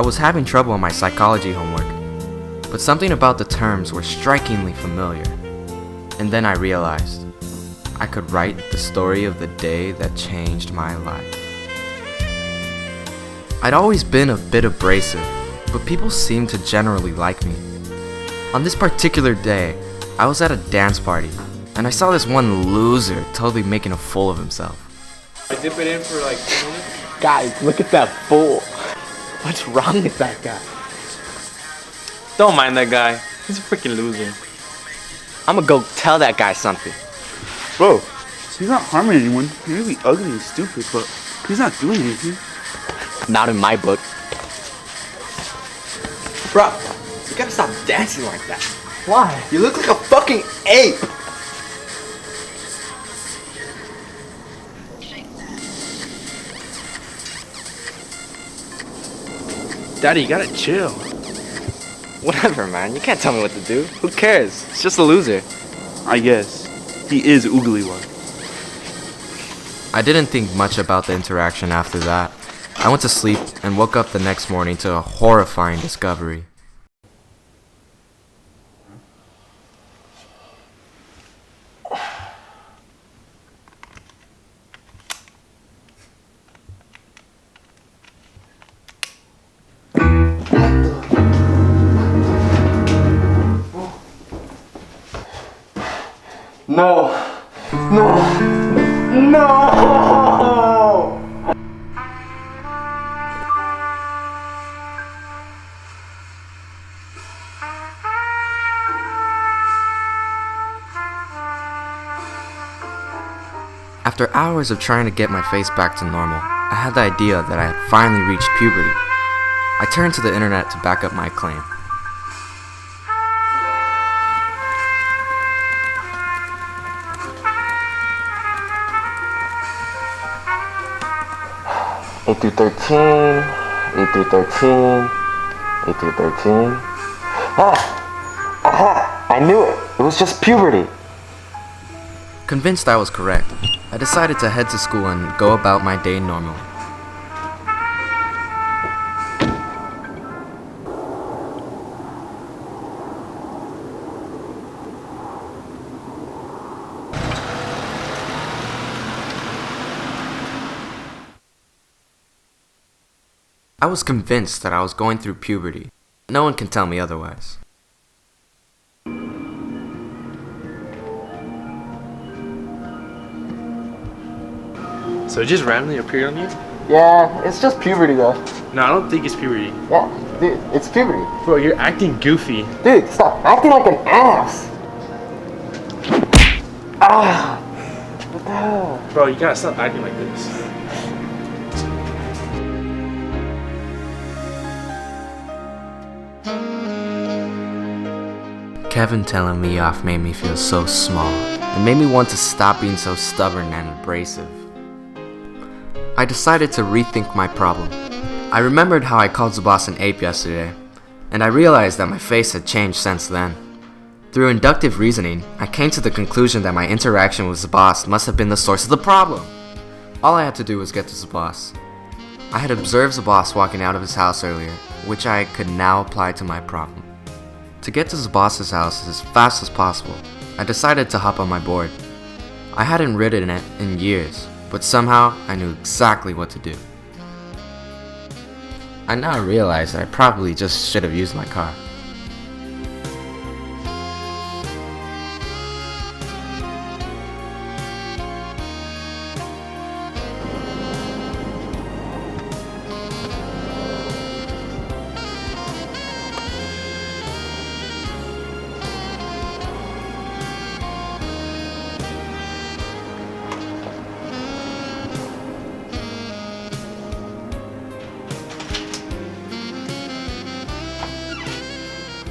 I was having trouble on my psychology homework, but something about the terms were strikingly familiar. And then I realized I could write the story of the day that changed my life. I'd always been a bit abrasive, but people seemed to generally like me. On this particular day, I was at a dance party, and I saw this one loser totally making a fool of himself. I dip it in for like 2 minutes. Guys, look at that fool. What's wrong with that guy? Don't mind that guy. He's a freaking loser. I'm gonna go tell that guy something. Bro, he's not harming anyone. He may be ugly and stupid, but he's not doing anything. Not in my book. Bro, you gotta stop dancing like that. Why? You look like a fucking ape. Daddy, you gotta chill. Whatever, man. You can't tell me what to do. Who cares? It's just a loser. I guess. He is oogly one. I didn't think much about the interaction after that. I went to sleep and woke up the next morning to a horrifying discovery. No! No! No! After hours of trying to get my face back to normal, I had the idea that I had finally reached puberty. I turned to the internet to back up my claim. A through 13, A through 13, A through 13. Aha! I knew it! It was just puberty! Convinced I was correct, I decided to head to school and go about my day normally. I was convinced that I was going through puberty. No one can tell me otherwise. So it just randomly appeared on you? Yeah, it's just puberty though. No, I don't think it's puberty. Yeah, dude, it's puberty. Bro, you're acting goofy. Dude, stop acting like an ass! Ah! What the hell? Bro, you gotta stop acting like this. Kevin telling me off made me feel so small. It made me want to stop being so stubborn and abrasive. I decided to rethink my problem. I remembered how I called Zebas an ape yesterday, and I realized that my face had changed since then. Through inductive reasoning, I came to the conclusion that my interaction with Zebas must have been the source of the problem. All I had to do was get to Zebas. I had observed Zebas walking out of his house earlier, which I could now apply to my problem. To get to Zebas' house as fast as possible, I decided to hop on my board. I hadn't ridden it in years, but somehow I knew exactly what to do. I now realize that I probably just should have used my car.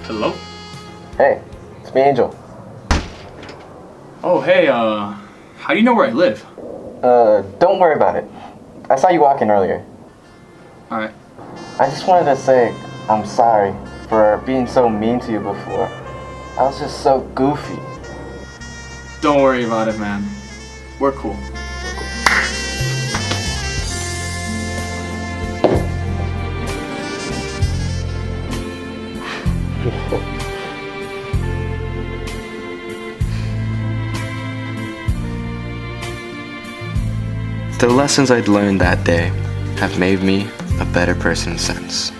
Hello? Hey, it's me, Angel. Oh, hey, how do you know where I live? Don't worry about it. I saw you walking earlier. Alright. I just wanted to say I'm sorry for being so mean to you before. I was just so goofy. Don't worry about it, man. We're cool. The lessons I'd learned that day have made me a better person since.